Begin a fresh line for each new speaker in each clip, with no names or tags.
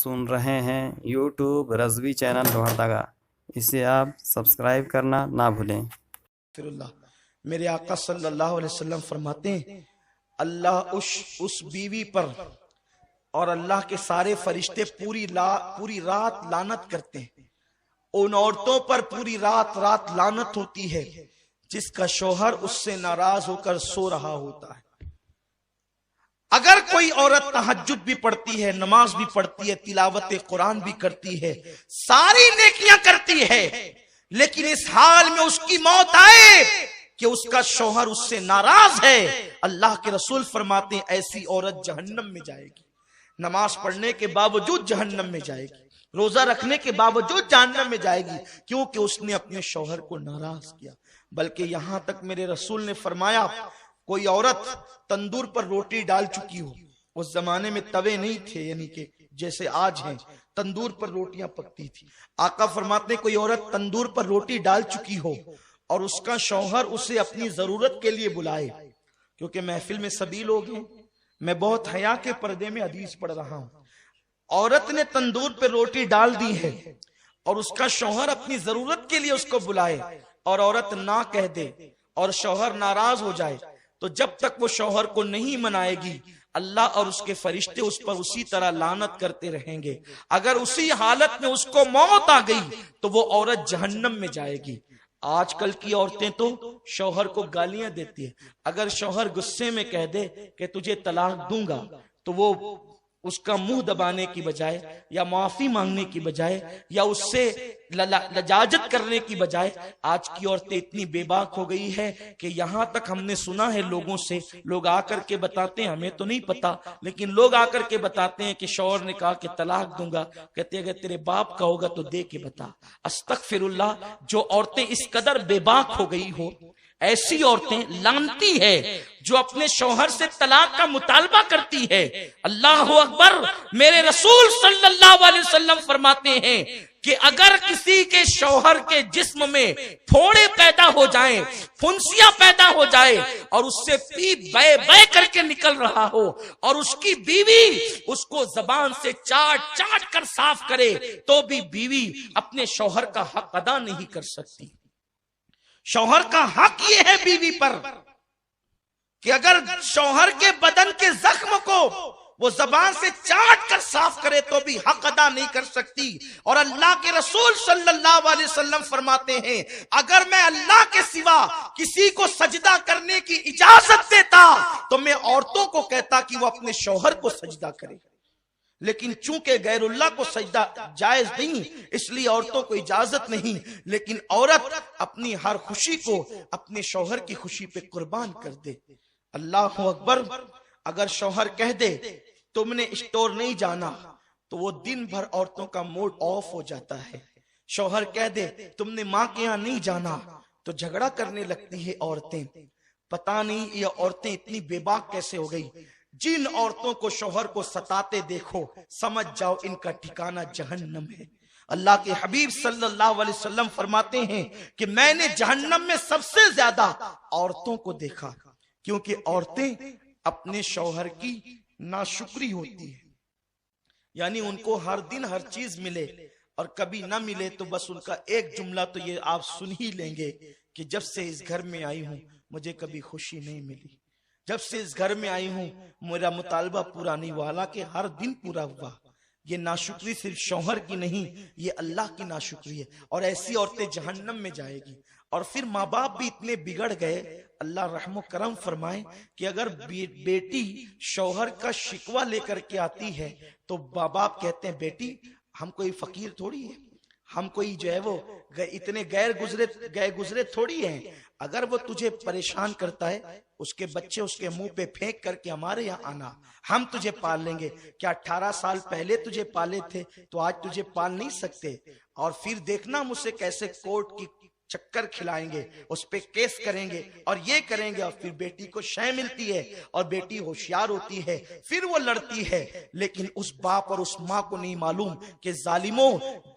سن رہے ہیں YouTube Rizvi channel لوہردگا، اسے آپ سبسکرائب کرنا نہ بھولیں۔
پھر اللہ میرے آقا صلی اللہ علیہ وسلم فرماتے ہیں اللہ اس بیوی پر اور اللہ کے سارے فرشتے پوری رات لعنت کرتے ہیں، ان عورتوں پر پوری رات لعنت ہوتی ہے جس کا شوہر اس سے ناراض ہو کر سو رہا ہوتا ہے۔ اگر کوئی عورت تہجد بھی پڑھتی ہے، نماز بھی پڑھتی ہے، تلاوت قرآن بھی کرتی ہے، ساری نیکیاں کرتی ہے، لیکن اس حال میں اس کی موت آئے کہ اس کا شوہر اس سے ناراض ہے، اللہ کے رسول فرماتے ہیں ایسی عورت جہنم میں جائے گی۔ نماز پڑھنے کے باوجود جہنم میں جائے گی، روزہ رکھنے کے باوجود جہنم میں جائے گی، کیونکہ اس نے اپنے شوہر کو ناراض کیا۔ بلکہ یہاں تک میرے رسول نے فرمایا کوئی عورت تندور پر روٹی ڈال چکی ہو، اس زمانے میں توے نہیں تھے، یعنی کہ جیسے آج ہیں، تندور پر روٹیاں پکتی تھی۔ آقا فرماتے ہیں کوئی عورت تندور پر روٹی ڈال چکی ہو اور اس کا شوہر اسے اپنی ضرورت کے لیے بلائے، کیونکہ محفل میں سبھی لوگ ہیں، میں بہت حیا کے پردے میں حدیث پڑھ رہا ہوں، عورت نے تندور پہ روٹی ڈال دی ہے اور اس کا شوہر اپنی ضرورت کے لیے اس کو بلائے اور عورت نہ کہہ دے اور شوہر ناراض ہو جائے، تو جب تک وہ شوہر کو نہیں منائے گی اللہ اور اس کے فرشتے اس پر اسی طرح لعنت کرتے رہیں گے۔ اگر اسی حالت میں اس کو موت آ گئی تو وہ عورت جہنم میں جائے گی۔ آج کل کی عورتیں تو شوہر کو گالیاں دیتی ہیں، اگر شوہر غصے میں کہہ دے کہ تجھے طلاق دوں گا تو وہ اس کا منہ دبانے کی بجائے یا معافی مانگنے کی بجائے یا اس سے لجاجت کرنے کی بجائے آج کی عورتیں اتنی بے باک ہو گئی ہے کہ یہاں تک ہم نے سنا ہے لوگوں سے، لوگ آ کر کے بتاتے ہیں، ہمیں تو نہیں پتا لیکن لوگ آ کر کے بتاتے ہیں کہ شوہر نے کہا کہ طلاق دوں گا، کہتے ہیں اگر تیرے باپ کا ہوگا تو دے کے بتا۔ استغفر اللہ، جو عورتیں اس قدر بے باک ہو گئی ہو، ایسی عورتیں لعنتی ہے جو اپنے شوہر سے طلاق کا مطالبہ کرتی ہے۔ اللہ اکبر، میرے رسول صلی اللہ علیہ وسلم فرماتے ہیں کہ اگر کسی کے شوہر کے جسم میں پھوڑے پیدا ہو جائیں، پھنسیاں پیدا ہو جائے اور اس سے پی بے بے کر کے نکل رہا ہو اور اس کی بیوی اس کو زبان سے چاٹ چاٹ کر صاف کرے تو بھی بیوی اپنے شوہر کا حق ادا نہیں کر سکتی۔ شوہر کا حق یہ ہے بیوی پر کہ اگر شوہر کے بدن کے زخم کو وہ زبان سے چاٹ کر صاف کرے تو بھی حق ادا نہیں کر سکتی۔ اور اللہ کے رسول صلی اللہ علیہ وسلم فرماتے ہیں اگر میں اللہ کے سوا کسی کو سجدہ کرنے کی اجازت دیتا تو میں عورتوں کو کہتا کہ وہ اپنے شوہر کو سجدہ کرے، لیکن چونکہ غیر اللہ کو سجدہ جائز نہیں اس لیے عورتوں کو اجازت نہیں، لیکن عورت اپنی ہر خوشی کو اپنے شوہر کی خوشی پہ قربان کر دے۔ اللہ اکبر، اگر شوہر کہہ دے تم نے اسٹور نہیں جانا تو وہ دن بھر عورتوں کا موڈ آف ہو جاتا ہے۔ شوہر کہہ دے تم نے ماں کے یہاں نہیں جانا تو جھگڑا کرنے لگتی ہے عورتیں۔ پتہ نہیں یہ عورتیں اتنی بے باک کیسے ہو گئی۔ جن عورتوں کو شوہر کو ستاتے دیکھو سمجھ جاؤ ان کا ٹھکانہ جہنم ہے۔ اللہ کے حبیب صلی اللہ علیہ وسلم فرماتے ہیں کہ میں نے جہنم میں سب سے زیادہ عورتوں کو دیکھا، کیونکہ عورتیں اپنے شوہر کی ناشکری ہوتی ہے، یعنی ان کو ہر دن ہر چیز ملے اور کبھی نہ ملے تو بس ان کا ایک جملہ تو یہ آپ سن ہی لیں گے کہ جب سے اس گھر میں آئی ہوں مجھے کبھی خوشی نہیں ملی، جب سے اس گھر میں آئی ہوں میرا مطالبہ پورا نہیں ہوا، حالانکہ ہر دن پورا ہوا۔ یہ ناشکری صرف شوہر کی نہیں، یہ اللہ کی ناشکری ہے، اور ایسی عورتیں جہنم میں جائے گی۔ اور پھر ماں باپ بھی اتنے بگڑ گئے، اللہ رحم و کرم فرمائے کہ اگر بیٹی شوہر کا شکوہ لے کر کے آتی ہے تو ماں باپ کہتے ہیں بیٹی ہم کوئی فقیر تھوڑی ہے، ہم کوئی جو ہے وہ اتنے غیر گزرے تھوڑی ہیں، اگر وہ تجھے پریشان کرتا ہے اس کے بچے اس کے منہ پہ پھینک کر کے ہمارے یہاں آنا، ہم تجھے پال لیں گے۔ کیا 18 سال پہلے تجھے پالے تھے تو آج تجھے پال نہیں سکتے؟ اور پھر دیکھنا مجھ سے کیسے کورٹ کی چکر کھلائیں گے، اس پہ کیس کریں گے اور یہ کریں گے، اور پھر بیٹی کو شے ملتی ہے اور بیٹی ہوشیار ہوتی ہے، پھر وہ لڑتی ہے۔ لیکن اس باپ اور اس ماں کو نہیں معلوم کہ ظالموں،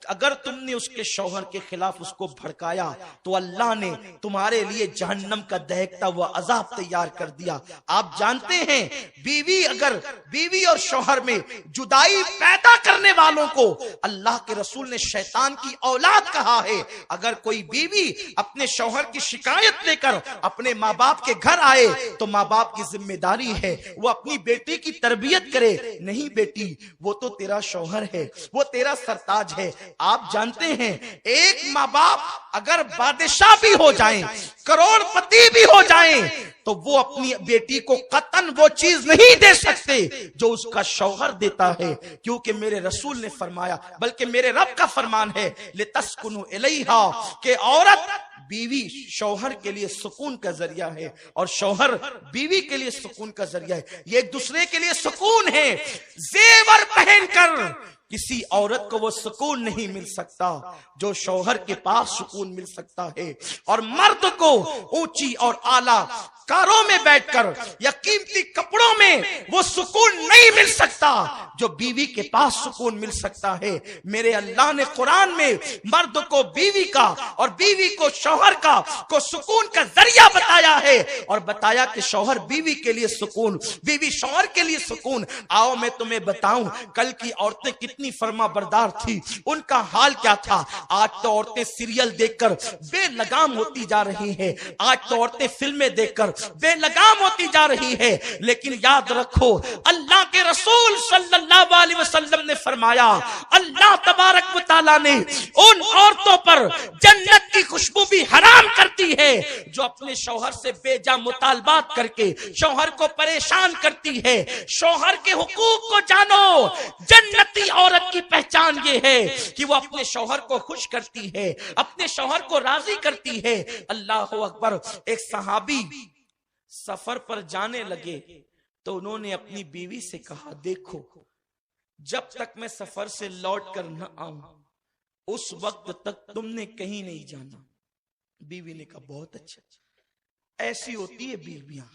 اگر تم نے اس کے شوہر کے خلاف اس کو بھڑکایا تو اللہ نے تمہارے لیے جہنم کا دہکتا ہوا عذاب تیار کر دیا۔ آپ جانتے ہیں بیوی اور شوہر میں جدائی پیدا کرنے والوں کو اللہ کے رسول نے شیطان کی اولاد کہا ہے۔ اگر کوئی بیوی اپنے شوہر کی شکایت لے کر اپنے ماں باپ کے گھر آئے تو ماں باپ کی ذمہ داری ہے وہ اپنی بیٹی کی تربیت کرے۔ نہیں بیٹی، وہ تو تیرا شوہر ہے، وہ تیرا سرتاج ہے۔ آپ جانتے ہیں ایک ماں باپ اگر بادشاہ بھی ہو جائیں، کروڑ پتی بھی ہو جائیں، تو وہ اپنی بیٹی کو قطعاً وہ چیز نہیں دے سکتے جو اس کا شوہر دیتا ہے، کیونکہ میرے رسول نے فرمایا، بلکہ میرے رب کا فرمان ہے لِتَسْكُنُوا إِلَيْهَا، کہ عورت بیوی شوہر کے لیے سکون کا ذریعہ ہے اور شوہر بیوی کے لیے سکون کا ذریعہ ہے۔ یہ ایک دوسرے کے لیے سکون ہے۔ زیور پہن کر کسی عورت کو وہ سکون نہیں مل سکتا جو شوہر کے پاس سکون مل سکتا ہے، اور مرد کو اونچی اور اعلیٰ کاروں میں بیٹھ کر یا قیمتی کپڑوں میں وہ سکون نہیں مل سکتا جو بیوی کے پاس سکون مل سکتا ہے۔ میرے اللہ نے قرآن میں مرد کو بیوی کا اور بیوی کو شوہر کا کو سکون کا ذریعہ بتایا ہے، اور بتایا کہ شوہر بیوی کے لیے سکون، بیوی شوہر کے لیے سکون۔ آؤ میں تمہیں بتاؤں کل کی عورتیں کتنی فرما بردار تھی، ان کا حال کیا تھا۔ آج تو عورتیں سیریل دیکھ کر بے لگام ہوتی جا رہی ہیں، آج تو عورتیں فلمیں دیکھ کر بے لگام ہوتی جا رہی ہے، لیکن یاد رکھو اللہ کے رسول صلی اللہ علیہ وسلم نے فرمایا، اللہ تبارک و تعالیٰ نے ان عورتوں پر جنت کی خوشبو بھی حرام کرتی ہے جو اپنے شوہر سے بے جا مطالبات کر کے شوہر کو پریشان کرتی ہے۔ شوہر کے حقوق کو جانو۔ جنتی عورت کی پہچان یہ ہے کہ وہ اپنے شوہر کو خوش کرتی ہے، اپنے شوہر کو راضی کرتی ہے۔ اللہ اکبر۔ ایک صحابی سفر پر جانے لگے تو انہوں نے اپنی بیوی سے کہا، دیکھو جب تک میں سفر سے لوٹ کر نہ آؤں اس وقت تک تم نے کہیں نہیں جانا۔ بیوی نے کہا بہت اچھا۔ ایسی ہوتی ہے بیویاں،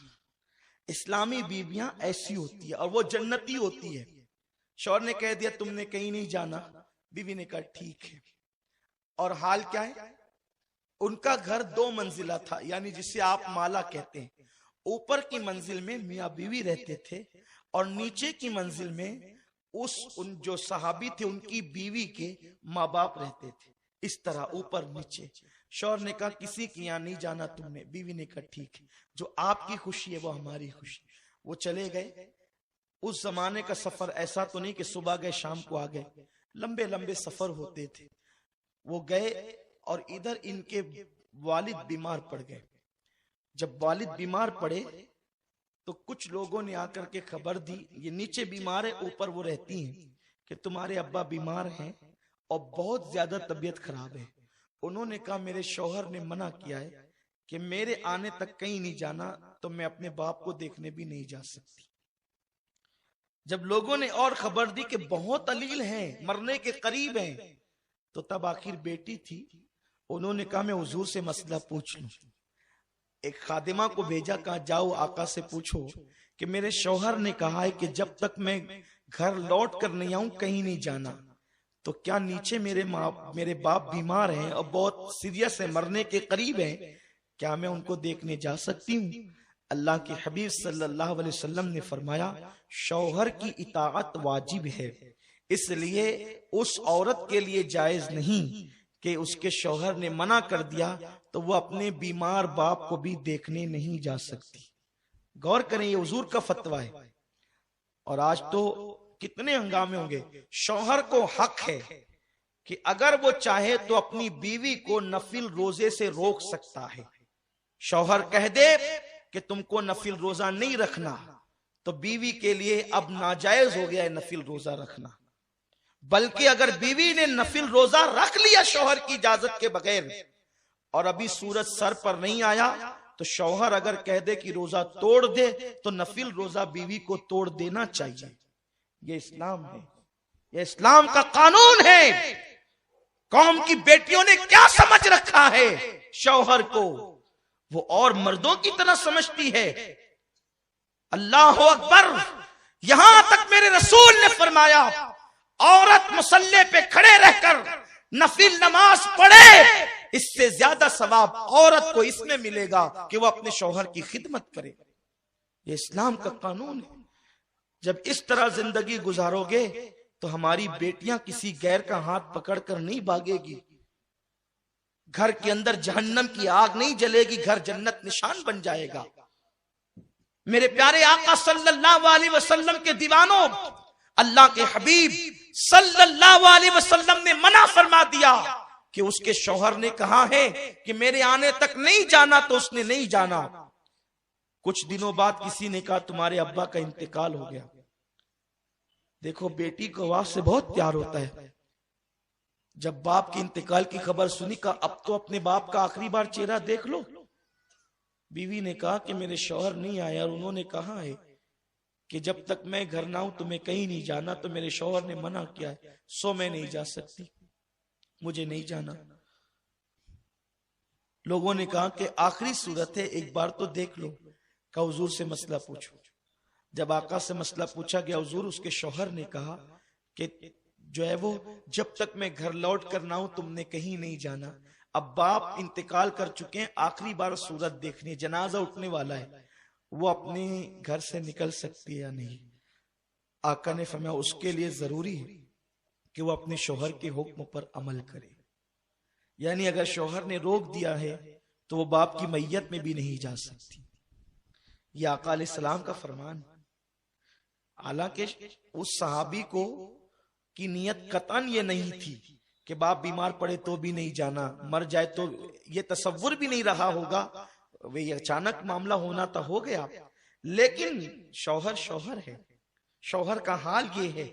اسلامی بیویاں ایسی ہوتی ہے، اور وہ جنتی ہوتی ہے۔ شوہر نے کہہ دیا تم نے کہیں نہیں جانا، بیوی نے کہا ٹھیک ہے۔ اور حال کیا ہے، ان کا گھر 2 منزلہ تھا، یعنی جسے آپ مالا کہتے ہیں۔ اوپر کی منزل میں میاں بیوی رہتے تھے اور نیچے کی منزل میں ان جو صحابی تھے ان کی بیوی کے ماں باپ رہتے تھے، اس طرح اوپر نیچے۔ شوہر نے کہا کسی کی یہاں نہیں جانا تم نے، بیوی نے کہا ٹھیک ہے، جو آپ کی خوشی ہے وہ ہماری خوشی۔ وہ چلے گئے۔ اس زمانے کا سفر ایسا تو نہیں کہ صبح گئے شام کو آ گئے، لمبے لمبے سفر ہوتے تھے۔ وہ گئے اور ادھر ان کے والد بیمار پڑ گئے۔ جب والد بیمار پڑے تو کچھ لوگوں نے آ کر کے خبر دی، یہ نیچے بیمار ہے اوپر وہ رہتی ہیں، کہ تمہارے ابا بیمار ہیں اور بہت زیادہ طبیعت خراب ہے۔ انہوں نے کہا میرے شوہر نے منع کیا ہے کہ میرے آنے تک کہیں نہیں جانا، تو میں اپنے باپ کو دیکھنے بھی نہیں جا سکتی۔ جب لوگوں نے اور خبر دی کہ بہت علیل ہیں، مرنے کے قریب ہیں، تو تب آخر بیٹی تھی، انہوں نے کہا میں حضور سے مسئلہ پوچھ لوں۔ ایک خادمہ کو بھیجا، کہا جاؤ آقا سے پوچھو کہ میرے شوہر نے کہا ہے کہ جب تک میں گھر لوٹ کر نہیں آؤں کہیں نہیں جانا، تو کیا نیچے میرے باپ بیمار ہیں اور بہت سیریس ہے، مرنے کے قریب ہیں، کیا میں ان کو دیکھنے جا سکتی ہوں؟ اللہ کے حبیب صلی اللہ علیہ وسلم نے فرمایا شوہر کی اطاعت واجب ہے، اس لیے اس عورت کے لیے جائز نہیں کہ اس کے شوہر نے منع کر دیا تو وہ اپنے بیمار باپ کو بھی دیکھنے نہیں جا سکتی۔ غور کریں، یہ حضور کا فتویٰ ہے۔ اور آج تو کتنے ہنگامے ہوں گے۔ شوہر کو حق ہے کہ اگر وہ چاہے تو اپنی بیوی کو نفل روزے سے روک سکتا ہے۔ شوہر کہہ دے کہ تم کو نفل روزہ نہیں رکھنا تو بیوی کے لیے اب ناجائز ہو گیا ہے نفل روزہ رکھنا۔ بلکہ اگر بیوی نے نفل روزہ رکھ لیا شوہر کی اجازت کے بغیر اور ابھی سورج سر پر نہیں آیا، تو شوہر اگر کہہ دے کہ روزہ توڑ دے تو نفل روزہ بیوی کو توڑ دینا چاہیے۔ یہ اسلام ہے، یہ اسلام کا قانون ہے۔ قوم کی بیٹیوں نے کیا سمجھ رکھا ہے شوہر کو وہ اور مردوں کی طرح سمجھتی ہے. اللہ اکبر. یہاں تک میرے رسول نے فرمایا عورت مصلی پہ کھڑے رہ کر نفل نماز پڑھے اس سے زیادہ ثواب عورت کو اس میں ملے گا کہ وہ اپنے شوہر کی خدمت کرے. یہ اسلام کا قانون ہے. جب اس طرح زندگی گزارو گے تو ہماری بیٹیاں کسی غیر کا ہاتھ پکڑ کر نہیں بھاگے گی. گھر کے اندر جہنم کی آگ نہیں جلے گی, گھر جنت نشان بن جائے گا. میرے پیارے آقا صلی اللہ علیہ وسلم کے دیوانوں, اللہ کے حبیب صلی اللہ علیہ وسلم نے منع فرما دیا کہ اس کے شوہر نے کہا ہے کہ میرے آنے تک نہیں جانا تو اس نے نہیں جانا. کچھ دنوں بعد کسی نے کہا تمہارے ابا کا انتقال ہو گیا. دیکھو بیٹی کو آواز سے بہت پیار ہوتا ہے. جب باپ کے انتقال کی خبر سنی کہا اب تو اپنے باپ کا آخری بار چہرہ دیکھ لو. بیوی نے کہا کہ میرے شوہر نہیں آیا اور انہوں نے کہا ہے کہ جب تک میں گھر نہ ہوں تمہیں کہیں نہیں جانا, تو میرے شوہر نے منع کیا ہے سو میں نہیں جا سکتی, مجھے نہیں جانا. لوگوں نے کہا کہ آخری صورت ہے ایک بار تو دیکھ لو. کہ حضور سے مسئلہ پوچھو. جب آقا سے مسئلہ پوچھا گیا حضور اس کے شوہر نے کہا کہ جو ہے وہ جب تک میں گھر لوٹ کر نہ ہوں تم نے کہیں نہیں جانا. اب باپ انتقال کر چکے ہیں, آخری بار صورت دیکھنی ہے, جنازہ اٹھنے والا ہے, وہ اپنے گھر سے نکل سکتی ہے یا نہیں. آقا نے فرمایا اس کے لیے ضروری ہے کہ وہ اپنے شوہر کے حکم پر عمل کرے. یعنی اگر شوہر نے روک دیا ہے تو وہ باپ کی میت میں بھی نہیں جا سکتی. یہ آقا علیہ السلام کا فرمان. حالانکہ اس صحابی کو کی نیت قطعاً یہ نہیں تھی کہ باپ بیمار پڑے تو بھی نہیں جانا, مر جائے تو یہ تصور بھی نہیں رہا ہوگا, وہ اچانک معاملہ ہونا تو ہو گیا. لیکن شوہر شوہر ہے. شوہر کا حال یہ ہے,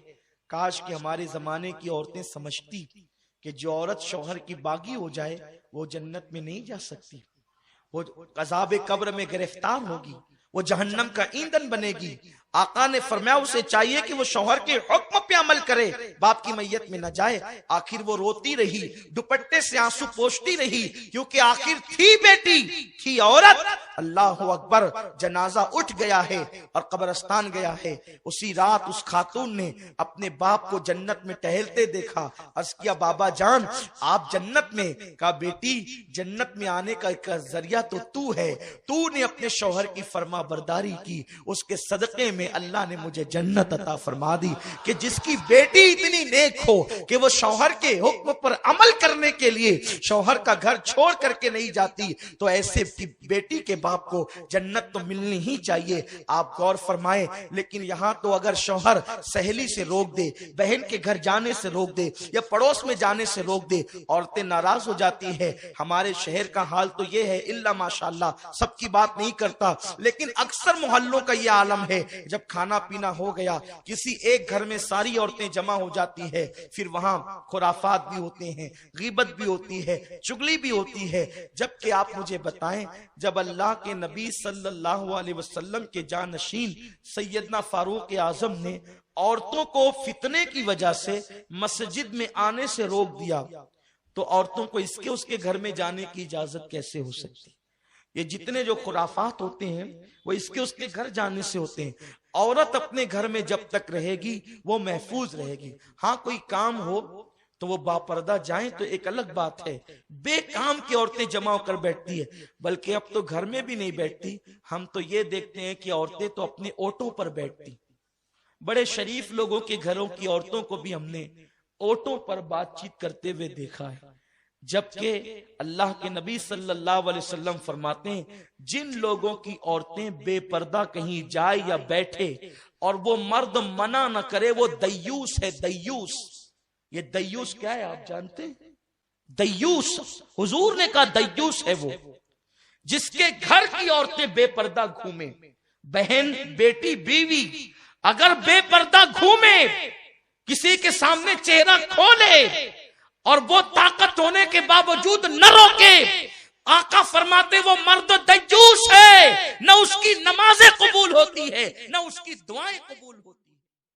کاش کہ ہمارے زمانے کی عورتیں سمجھتی کہ جو عورت شوہر کی باغی ہو جائے وہ جنت میں نہیں جا سکتی, وہ عذاب قبر میں گرفتار ہوگی, وہ جہنم کا ایندھن بنے گی. آقا نے فرمایا اسے چاہیے کہ وہ شوہر کے حکم پہ عمل کرے, باپ کی میت میں نہ جائے. آخر وہ روتی رہی, دوپٹے سے آنسو پوچھتی رہی, کیونکہ آخر تھی بیٹی, تھی عورت. اللہ اکبر. جنازہ اٹھ گیا ہے اور قبرستان گیا ہے. اسی رات اس خاتون نے اپنے باپ کو جنت میں ٹہلتے دیکھا. عرض کیا بابا جان آپ جنت میں؟ کہا بیٹی جنت میں آنے کا ایک ذریعہ تو ہے, تو نے اپنے شوہر کی فرما برداری کی, اس کے صدقے میں اللہ نے مجھے جنت عطا فرما دی. کہ جس کی بیٹی اتنی نیک ہو کہ وہ شوہر کے حکم پر عمل کرنے کے لیے شوہر کا گھر چھوڑ کر کے نہیں جاتی, تو ایسے بیٹی کے باپ کو جنت تو ملنی ہی چاہیے. آپ غور فرمائیں. لیکن یہاں تو اگر شوہر سہیلی سے روک دے, بہن کے گھر جانے سے روک دے, یا پڑوس میں جانے سے روک دے, عورتیں ناراض ہو جاتی ہیں. ہمارے شہر کا حال تو یہ ہے, اللہ ماشاءاللہ سب کی بات نہیں کرتا, لیکن اکثر محلوں کا یہ عالم ہے. جب کھانا پینا ہو گیا کسی ایک گھر میں ساری عورتیں جمع ہو جاتی ہیں, پھر وہاں خرافات بھی ہوتے ہیں, غیبت بھی ہوتی ہے, چگلی بھی ہوتی ہے. جبکہ آپ مجھے بتائیں جب اللہ کے نبی صلی اللہ علیہ وسلم کے جانشین سیدنا فاروق اعظم نے عورتوں کو فتنے کی وجہ سے مسجد میں آنے سے روک دیا, تو عورتوں کو اس کے گھر میں جانے کی اجازت کیسے ہو سکتی؟ یہ جتنے جو خرافات ہوتے ہیں وہ اس کے گھر جانے سے ہوتے ہیں. عورت اپنے گھر میں جب تک رہے گی وہ محفوظ رہے گی. ہاں کوئی کام ہو تو وہ باپردہ جائیں تو ایک الگ بات ہے. بے کام کی عورتیں جمع ہو کر بیٹھتی ہے, بلکہ اب تو گھر میں بھی نہیں بیٹھتی. ہم تو یہ دیکھتے ہیں کہ عورتیں تو اپنے آٹو پر بیٹھتی. بڑے شریف لوگوں کے گھروں کی عورتوں کو بھی ہم نے آٹو پر بات چیت کرتے ہوئے دیکھا ہے. جبکہ اللہ کے نبی صلی اللہ علیہ وسلم فرماتے ہیں جن لوگوں کی عورتیں بے پردہ کہیں جائے یا بیٹھے اور وہ مرد منع نہ کرے وہ دیوس ہے. دیوس, یہ دیوس کیا ہے آپ جانتے ہیں؟ دیوس حضور نے کہا دیوس ہے وہ جس کے گھر کی عورتیں بے پردہ گھومیں. بہن, بیٹی, بیوی اگر بے پردہ گھومے, کسی کے سامنے چہرہ کھولے اور وہ طاقت ہونے کے باوجود نہ روکے, آقا فرماتے وہ مرد دیوس ہے. نہ اس کی نمازیں قبول ہوتی ہے نہ اس کی دعائیں قبول ہوتی.